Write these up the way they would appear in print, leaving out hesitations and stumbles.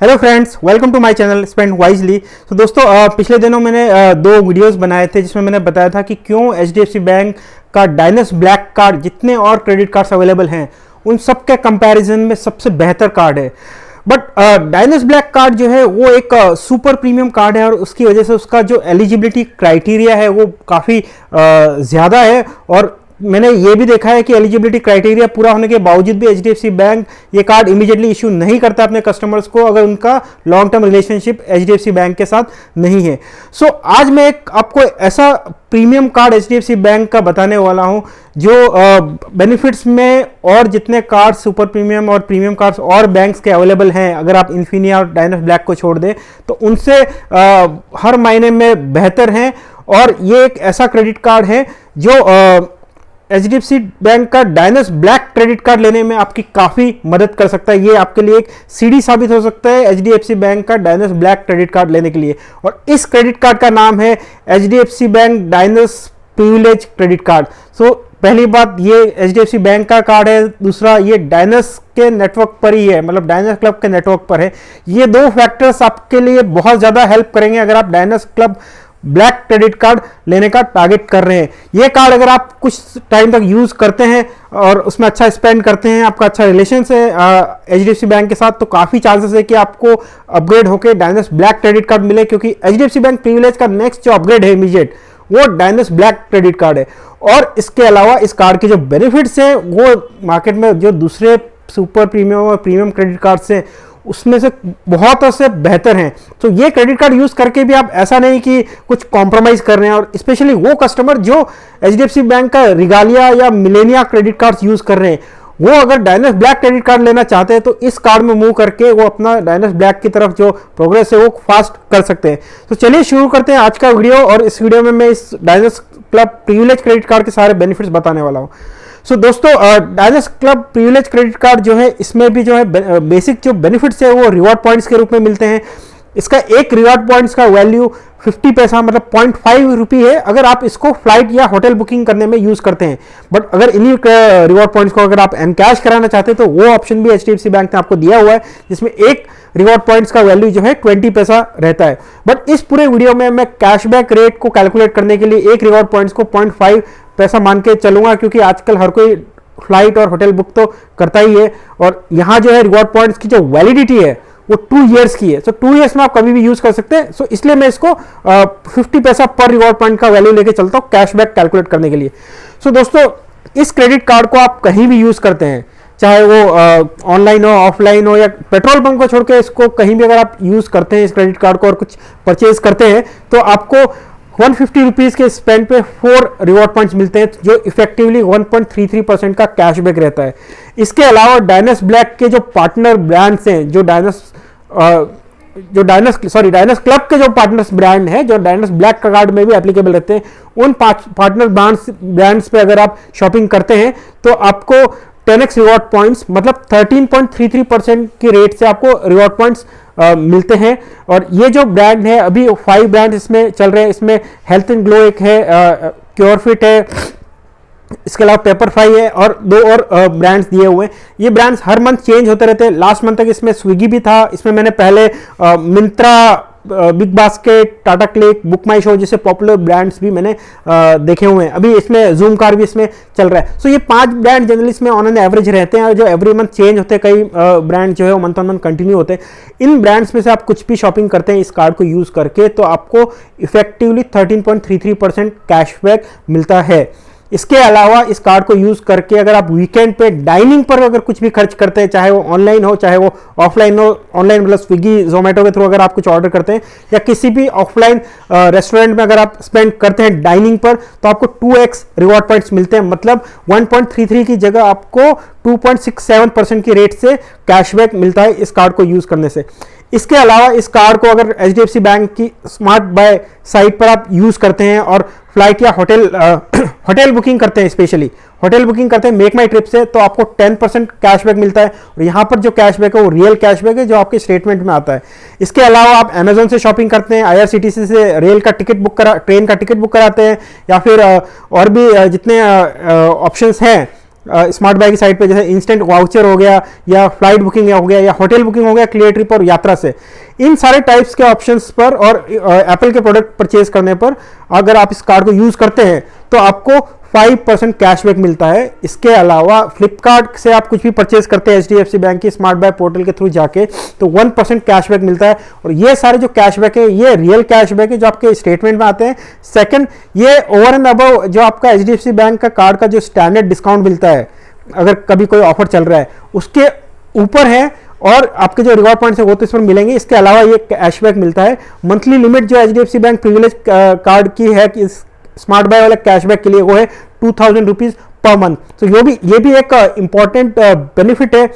Hello friends, welcome to my channel spend wisely. तो दोस्तों, पिछले दिनों मैंने दो वीडियोस बनाए थे जिसमें मैंने बताया था कि क्यों एचडीएफसी बैंक का डायनस ब्लैक कार्ड जितने और क्रेडिट कार्ड्स अवेलेबल हैं उन सब के कंपैरिजन में सबसे बेहतर कार्ड है। बट डायनस ब्लैक कार्ड जो है वो एक सुपर प्रीमियम कार्ड है और उसकी वजह से उसका जो एलिजिबिलिटी क्राइटेरिया है वो काफ़ी ज़्यादा है। और मैंने ये भी देखा है कि एलिजिबिलिटी क्राइटेरिया पूरा होने के बावजूद भी एचडीएफसी बैंक ये कार्ड इमीडिएटली इशू नहीं करता अपने कस्टमर्स को अगर उनका long term relationship HDFC bank के साथ नहीं है। सो आज मैं एक आपको ऐसा प्रीमियम कार्ड एचडीएफसी बैंक का बताने वाला हूं जो बेनिफिट्स में और जितने कार्ड सुपर प्रीमियम और प्रीमियम कार्ड्स और बैंक्स के अवेलेबल हैं, अगर आप इन्फिनिया और डायनस ब्लैक को छोड़ दें तो उनसे हर महीने में बेहतर हैं। और ये एक ऐसा क्रेडिट कार्ड है जो एचडीएफसी बैंक का डायनस ब्लैक क्रेडिट कार्ड लेने में आपकी काफ़ी मदद कर सकता है। ये आपके लिए एक सीढ़ी साबित हो सकता है एचडीएफसी बैंक का डायनस ब्लैक क्रेडिट कार्ड लेने के लिए। और इस क्रेडिट कार्ड का नाम है HDFC bank Diners privilege credit card. So पहली बात, ये एचडीएफसी बैंक का कार्ड है। दूसरा, ये डायनस के नेटवर्क पर ही है, मतलब डायनस क्लब के नेटवर्क पर है। ये दो फैक्टर्स आपके लिए बहुत ज़्यादा हेल्प करेंगे अगर आप डायनस क्लब ब्लैक क्रेडिट कार्ड लेने का टारगेट कर रहे हैं। ये कार्ड अगर आप कुछ टाइम तक यूज करते हैं और उसमें अच्छा स्पेंड करते हैं, आपका अच्छा रिलेशन है एचडीएफसी बैंक के साथ, तो काफ़ी चांसेस है कि आपको अपग्रेड होकर डायनस ब्लैक क्रेडिट कार्ड मिले, क्योंकि एचडीएफसी बैंक प्रिविलेज का नेक्स्ट जो अपग्रेड है इमीडिएट वो डायनस ब्लैक क्रेडिट कार्ड है। और इसके अलावा इस कार्ड के जो बेनिफिट्स हैं वो मार्केट में जो दूसरे सुपर प्रीमियम और प्रीमियम क्रेडिट कार्ड्स हैं उसमें से बहुत से बेहतर हैं। तो ये क्रेडिट कार्ड यूज करके भी आप ऐसा नहीं कि कुछ कॉम्प्रोमाइज कर रहे हैं। और स्पेशली वो कस्टमर जो एचडीएफसी बैंक का रिगालिया या मिलेनिया क्रेडिट कार्ड यूज कर रहे हैं, वो अगर डायनस ब्लैक क्रेडिट कार्ड लेना चाहते हैं तो इस कार्ड में मूव करके वो अपना डायनस ब्लैक की तरफ जो प्रोग्रेस है वो फास्ट कर सकते हैं। तो चलिए शुरू करते हैं आज का वीडियो। और इस वीडियो में मैं इस डायनस क्लब प्रिविलेज क्रेडिट कार्ड के सारे बेनिफिट्स बताने वाला हूँ। सो दोस्तों, डायनस क्लब प्रिविलेज क्रेडिट कार्ड जो है इसमें भी जो है बेसिक जो बेनिफिट्स है वो रिवॉर्ड पॉइंट्स के रूप में मिलते हैं। इसका एक रिवॉर्ड पॉइंट्स का वैल्यू 50 पैसा मतलब 0.5 रुपये है अगर आप इसको फ्लाइट या होटल बुकिंग करने में यूज करते हैं। बट अगर इन्हीं रिवॉर्ड पॉइंट्स को अगर आप एनकैश कराना चाहते हैं तो वो ऑप्शन भी एचडीएफसी बैंक ने आपको दिया हुआ है, जिसमें एक रिवॉर्ड पॉइंट्स का वैल्यू जो है 20 पैसा रहता है। बट इस पूरे वीडियो में मैं कैशबैक रेट को कैलकुलेट करने के लिए एक रिवॉर्ड पॉइंट्स को 0.5 पैसा मान के चलूंगा, क्योंकि आजकल हर कोई फ्लाइट और होटल बुक तो करता ही है। और यहाँ जो है रिवॉर्ड पॉइंट्स की जो वैलिडिटी है वो 2 इयर्स की है। सो 2 इयर्स में आप कभी भी यूज कर सकते हैं। सो इसलिए मैं इसको 50 पैसा पर रिवॉर्ड पॉइंट का वैल्यू लेके चलता हूँ कैशबैक कैलकुलेट करने के लिए। सो दोस्तों, इस क्रेडिट कार्ड को आप कहीं भी यूज करते हैं, चाहे वो ऑनलाइन हो, ऑफलाइन हो, या पेट्रोल पंप को छोड़ के इसको कहीं भी अगर आप यूज करते हैं इस क्रेडिट कार्ड को और कुछ परचेज करते हैं तो आपको 150 रुपीज के स्पेंड पे 4 रिवॉर्ड पॉइंट्स मिलते हैं, जो इफेक्टिवली 1.33% का कैशबैक रहता है। इसके अलावा डायनस ब्लैक के जो पार्टनर ब्रांड्स हैं, जो डायनस क्लब के जो पार्टनर्स ब्रांड हैं जो डायनस ब्लैक का कार्ड में भी एप्लीकेबल रहते हैं, उन पार्टनर ब्रांड्स पे अगर आप शॉपिंग करते हैं तो आपको 10x रिवॉर्ड पॉइंट्स मतलब 13.33% की रेट से आपको रिवॉर्ड पॉइंट्स मिलते हैं। और ये जो ब्रांड है, अभी 5 ब्रांड इसमें चल रहे हैं। इसमें हेल्थ एंड ग्लो एक है, क्योरफिट है, इसके अलावा पेपरफ्राई है और 2 और ब्रांड्स दिए हुए हैं। ये ब्रांड्स हर मंथ चेंज होते रहते हैं। लास्ट मंथ तक इसमें स्विगी भी था। इसमें मैंने पहले मिंत्रा, बिग बास्केट, टाटा क्लिक, बुक माई शो जैसे पॉपुलर ब्रांड्स भी मैंने देखे हुए हैं। अभी इसमें जूम कार भी इसमें चल रहा है। सो ये 5 ब्रांड जनरली इसमें ऑन एन एवरेज रहते हैं, जो एवरी मंथ चेंज होते हैं। कई ब्रांड जो है वो मंथ ऑन मंथ कंटिन्यू होते हैं। इन ब्रांड्स में से आप कुछ भी शॉपिंग करते हैं इस कार्ड को यूज करके तो आपको इफेक्टिवली 13.33% कैशबैक मिलता है। इसके अलावा इस कार्ड को यूज करके अगर आप वीकेंड पे डाइनिंग पर अगर कुछ भी खर्च करते हैं, चाहे वो ऑनलाइन हो चाहे वो ऑफलाइन हो, ऑनलाइन मतलब स्विगी जोमेटो के थ्रू अगर आप कुछ ऑर्डर करते हैं या किसी भी ऑफलाइन रेस्टोरेंट में अगर आप स्पेंड करते हैं डाइनिंग पर, तो आपको 2x रिवॉर्ड पॉइंट्स मिलते हैं। मतलब 1.33 की जगह आपको 2.67% की रेट से कैशबैक मिलता है इस कार्ड को यूज करने से। इसके अलावा इस कार्ड को अगर एचडीएफसी बैंक की स्मार्ट बाय साइट पर आप यूज करते हैं और फ्लाइट या होटल बुकिंग करते हैं, स्पेशली होटल बुकिंग करते हैं मेक माई ट्रिप से, तो आपको 10% कैशबैक मिलता है। और यहाँ पर जो कैशबैक है वो रियल कैशबैक है जो आपके स्टेटमेंट में आता है। इसके अलावा आप अमेजोन से शॉपिंग करते हैं, आईआरसीटीसी से रेल का टिकट बुक करा, ट्रेन का टिकट बुक कराते हैं, या फिर और भी जितने ऑप्शंस हैं स्मार्ट बाय की साइट पे, जैसे इंस्टेंट वाउचर हो गया, या फ्लाइट बुकिंग हो गया, या होटल बुकिंग हो गया, क्लियर ट्रिप और यात्रा से, इन सारे टाइप्स के ऑप्शंस पर और एप्पल के प्रोडक्ट परचेज करने पर अगर आप इस कार्ड को यूज करते हैं तो आपको 5% कैशबैक मिलता है। इसके अलावा फ्लिपकार्ट से आप कुछ भी परचेज करते हैं एचडीएफसी बैंक की स्मार्ट बाय पोर्टल के थ्रू जाके, तो 1% कैशबैक मिलता है। और ये सारे जो कैशबैक है ये रियल कैशबैक है जो आपके स्टेटमेंट में आते हैं। सेकंड, ये ओवर एंड अबव जो आपका एचडीएफसी बैंक का कार्ड का जो स्टैंडर्ड डिस्काउंट मिलता है अगर कभी कोई ऑफर चल रहा है उसके ऊपर है, और आपके जो रिवॉर्ड पॉइंट्स है वो तो इस पर मिलेंगे। इसके अलावा ये कैशबैक मिलता है। मंथली लिमिट जो एचडीएफसी बैंक प्रिविलेज कार्ड की है कि स्मार्ट बाय वाले कैशबैक के लिए वो है 2000 रुपीज पर मंथ। तो ये भी एक इंपॉर्टेंट बेनिफिट है।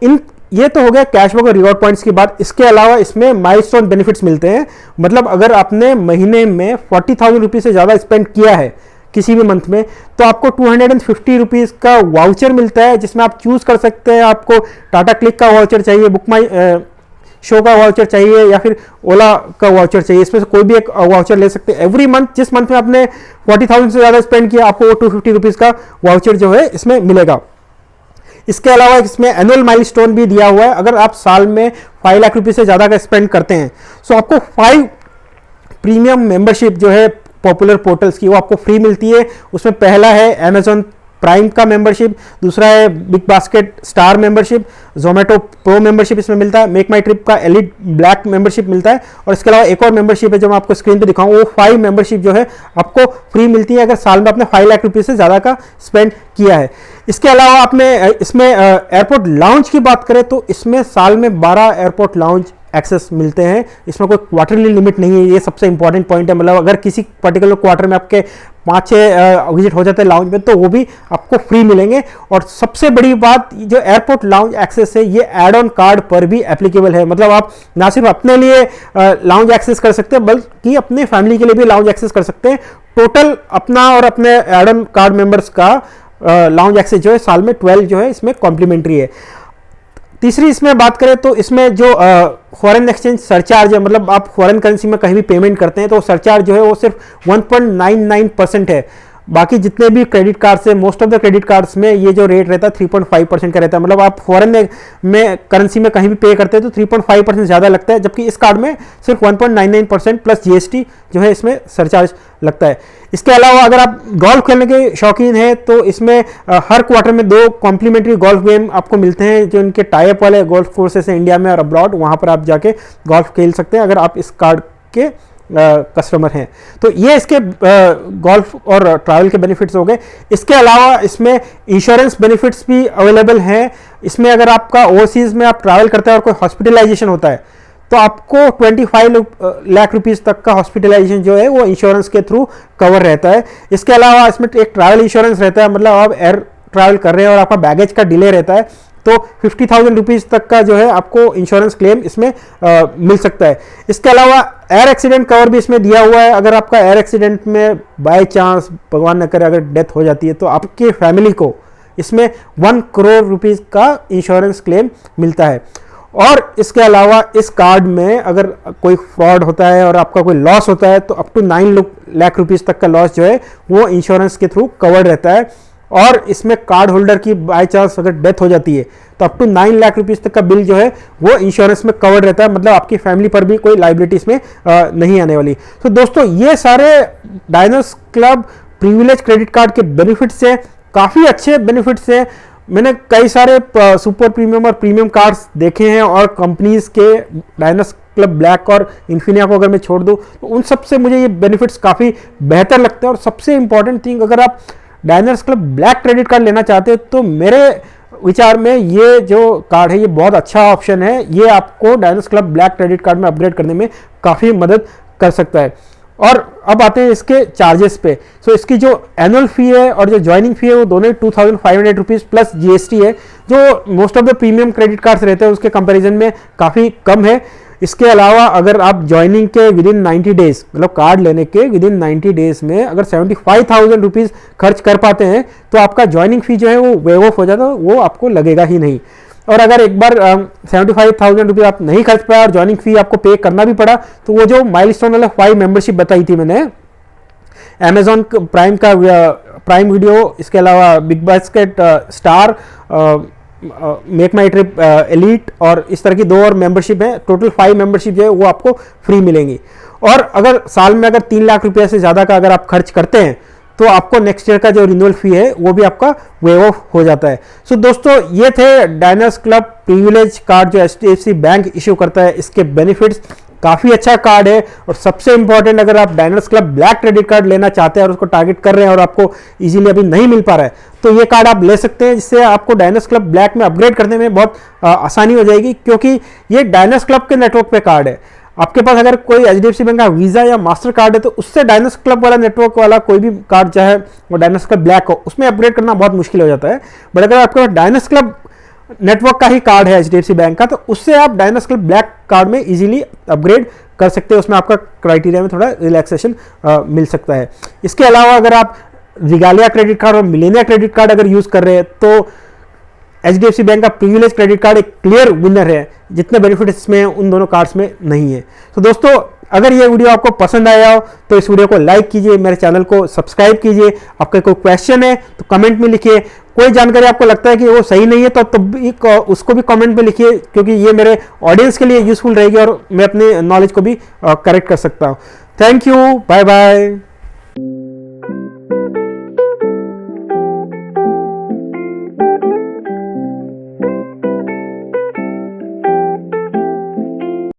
इन ये तो हो गया कैशबैक और रिवॉर्ड पॉइंट्स की बात। इसके अलावा इसमें माइलस्टोन बेनिफिट्स मिलते हैं। मतलब अगर आपने महीने में 40,000 रुपीज से ज़्यादा स्पेंड किया है किसी भी मंथ में, तो आपको 250 रुपीज़ का वाउचर मिलता है, जिसमें आप चूज कर सकते हैं आपको टाटा क्लिक का वाउचर चाहिए, बुक माई शो का वाउचर चाहिए, या फिर ओला का वाउचर चाहिए। इसमें से कोई भी एक वाउचर ले सकते हैं। एवरी मंथ जिस मंथ में आपने 40,000 से ज़्यादा स्पेंड किया आपको वो 250 रुपीज़ का वाउचर जो है इसमें मिलेगा। इसके अलावा इसमें एनुअल माइलस्टोन भी दिया हुआ है। अगर आप साल में 5 लाख रुपये से ज़्यादा का स्पेंड करते हैं तो आपको 5 प्रीमियम मेंबरशिप जो है पॉपुलर पोर्टल्स की वो आपको फ्री मिलती है। उसमें पहला है अमेजॉन प्राइम का मेंबरशिप, दूसरा है big basket star membership, Zomato pro membership इसमें मिलता है, मेक माई ट्रिप का एलिट ब्लैक मेंबरशिप मिलता है, और इसके अलावा एक और मेंबरशिप है जो मैं आपको स्क्रीन पे दिखाऊं, वो 5 मेंबरशिप जो है आपको फ्री मिलती है अगर साल में आपने 5 लाख रुपये से ज़्यादा का स्पेंड किया है। इसके अलावा आपने इसमें एयरपोर्ट लाउंज की बात करें तो इसमें साल में 12 एयरपोर्ट लाउंज एक्सेस मिलते हैं। इसमें कोई क्वार्टरली लिमिट नहीं है, ये सबसे इंपॉर्टेंट पॉइंट है। मतलब अगर किसी पर्टिकुलर क्वार्टर में आपके 5-6 विजिट हो जाते हैं लाउंज में तो वो भी आपको फ्री मिलेंगे। और सबसे बड़ी बात, जो एयरपोर्ट लाउंज एक्सेस है ये एड ऑन कार्ड पर भी एप्लीकेबल है। मतलब आप ना सिर्फ अपने लिए लाउंज एक्सेस कर सकते हैं बल्कि अपने फैमिली के लिए भी लाउंज एक्सेस कर सकते हैं। टोटल अपना और अपने एड ऑन कार्ड मेंबर्स का लाउंज एक्सेस जो है साल में 12 जो है इसमें कॉम्प्लीमेंट्री है। तीसरी इसमें बात करें तो इसमें जो फॉरेन एक्सचेंज सरचार्ज है, मतलब आप फॉरेन करेंसी में कहीं भी पेमेंट करते हैं तो सरचार्ज जो है वो सिर्फ 1.99% है। बाकी जितने भी क्रेडिट कार्ड्स है, most of the credit cards में ये जो रेट रहता है 3.5% का रहता है। मतलब आप फॉरेन में करेंसी में कहीं भी पे करते हैं तो 3.5% ज़्यादा लगता है, जबकि इस कार्ड में सिर्फ 1.99% प्लस जीएसटी जो है इसमें सरचार्ज लगता है। इसके अलावा अगर आप गोल्फ खेलने के शौकीन हैं तो इसमें हर क्वार्टर में 2 कॉम्प्लीमेंट्री गोल्फ गेम आपको मिलते हैं जो इनके टाई अप वाले गोल्फ कोर्सेस हैं इंडिया में और अब्रॉड, वहाँ पर आप जाके गोल्फ खेल सकते हैं अगर आप इस कार्ड के कस्टमर हैं। तो ये इसके गोल्फ और ट्रैवल के बेनिफिट्स हो गए। इसके अलावा इसमें इंश्योरेंस बेनिफिट्स भी अवेलेबल हैं। इसमें अगर आपका ओवरसीज में आप ट्रैवल करते हैं और कोई हॉस्पिटलाइजेशन होता है तो आपको 25 लाख रुपीस तक का हॉस्पिटलाइजेशन जो है वो इंश्योरेंस के थ्रू कवर रहता है। इसके अलावा इसमें एक ट्रैवल इंश्योरेंस रहता है, मतलब आप एयर ट्रैवल कर रहे हैं और आपका बैगेज का डिले रहता है तो 50,000 रुपीज़ तक का जो है आपको इंश्योरेंस क्लेम इसमें मिल सकता है। इसके अलावा एयर एक्सीडेंट कवर भी इसमें दिया हुआ है। अगर आपका एयर एक्सीडेंट में बाय चांस भगवान न करे अगर डेथ हो जाती है तो आपके फैमिली को इसमें 1 करोड़ रुपीज़ का इंश्योरेंस क्लेम मिलता है। और इसके अलावा इस कार्ड में अगर कोई फ्रॉड होता है और आपका कोई लॉस होता है तो अप टू 9 लाख रुपीज़ तक का लॉस जो है वो इंश्योरेंस के थ्रू कवर्ड रहता है। और इसमें कार्ड होल्डर की बाय चांस अगर डेथ हो जाती है तो अप टू 9 लाख रुपीज़ तक का बिल जो है वो इंश्योरेंस में कवर्ड रहता है। मतलब आपकी फैमिली पर भी कोई लाइबिलिटी इसमें नहीं आने वाली। तो दोस्तों ये सारे डायनोस क्लब प्रिविलेज क्रेडिट कार्ड के बेनिफिट्स हैं, काफ़ी अच्छे बेनिफिट्स हैं। मैंने कई सारे सुपर प्रीमियम और प्रीमियम कार्ड्स देखे हैं और कंपनीज के डायनोस क्लब ब्लैक और इन्फिनिया को अगर मैं छोड़ दूं तो उन सब से मुझे ये बेनिफिट्स काफ़ी बेहतर लगते हैं। और सबसे इंपॉर्टेंट थिंग, अगर आप डायनोस क्लब ब्लैक क्रेडिट कार्ड लेना चाहते हो तो मेरे विचार में ये जो कार्ड है ये बहुत अच्छा ऑप्शन है। ये आपको डायनोस क्लब ब्लैक क्रेडिट कार्ड में अपग्रेड करने में काफ़ी मदद कर सकता है। और अब आते हैं इसके चार्जेस पे। सो इसकी जो एनुअल फी है और जो ज्वाइनिंग फी है वो दोनों 2500 रुपीज़ प्लस जीएसटी है, जो most of the premium credit cards रहते हैं उसके कंपैरिजन में काफ़ी कम है। इसके अलावा अगर आप ज्वाइनिंग के विद इन 90 डेज, मतलब कार्ड लेने के विद इन 90 डेज में अगर 75,000 रुपीज़ खर्च कर पाते हैं तो आपका ज्वाइनिंग फी जो है वो वेव ऑफ हो जाता है, वो आपको लगेगा ही नहीं। और अगर एक बार 75,000 रुपये आप नहीं खर्च पाया और ज्वाइनिंग फी आपको पे करना भी पड़ा तो वो जो माइलस्टोन वाला 5 मेंबरशिप बताई थी मैंने, अमेजॉन प्राइम का प्राइम वीडियो, इसके अलावा बिग बास्केट, स्टार, मेक माई ट्रिप एलीट और इस तरह की 2 और मेंबरशिप है। टोटल 5 मेंबरशिप जो है वो आपको फ्री मिलेंगी। और अगर साल में अगर 3 लाख रुपये से ज़्यादा का अगर आप खर्च करते हैं तो आपको नेक्स्ट ईयर का जो रिन्यूअल फी है वो भी आपका वेव ऑफ हो जाता है। सो दोस्तों, ये थे डायनस क्लब प्रिविलेज कार्ड जो HDFC बैंक इश्यू करता है, इसके बेनिफिट्स। काफ़ी अच्छा कार्ड है और सबसे इंपॉर्टेंट, अगर आप डायनस क्लब ब्लैक क्रेडिट कार्ड लेना चाहते हैं और उसको टारगेट कर रहे हैं और आपको इजीली अभी नहीं मिल पा रहा है, तो ये कार्ड आप ले सकते हैं, जिससे आपको डायनस क्लब ब्लैक में अपग्रेड करने में बहुत आसानी हो जाएगी, क्योंकि ये डायनस क्लब के नेटवर्क पे कार्ड है। आपके पास अगर कोई HDFC बैंक का वीज़ा या मास्टर कार्ड है तो उससे डायनस क्लब वाला नेटवर्क वाला कोई भी कार्ड चाहे वो डायनस क्लब ब्लैक हो, उसमें अपग्रेड करना बहुत मुश्किल हो जाता है। बट अगर आपके पास डायनस क्लब नेटवर्क का ही कार्ड है HDFC बैंक का, तो उससे आप डायनस क्लब ब्लैक कार्ड में इजीली अपग्रेड कर सकते हैं। उसमें आपका क्राइटेरिया में थोड़ा रिलैक्सेशन मिल सकता है। इसके अलावा अगर आप रिगालिया क्रेडिट कार्ड और मिलेनिया क्रेडिट कार्ड अगर यूज़ कर रहे हैं तो HDFC बैंक का प्रिविलेज क्रेडिट कार्ड एक क्लियर विनर है। जितने बेनिफिट इसमें उन दोनों कार्ड्स में नहीं है। तो दोस्तों, अगर ये वीडियो आपको पसंद आया हो तो इस वीडियो को लाइक कीजिए, मेरे चैनल को सब्सक्राइब कीजिए। आपका कोई क्वेश्चन है तो कमेंट में लिखिए। कोई जानकारी आपको लगता है कि वो सही नहीं है तो उसको भी कमेंट में लिखिए, क्योंकि ये मेरे ऑडियंस के लिए यूजफुल रहेगी और मैं अपने नॉलेज को भी करेक्ट कर सकता हूँ। Thank you, bye bye.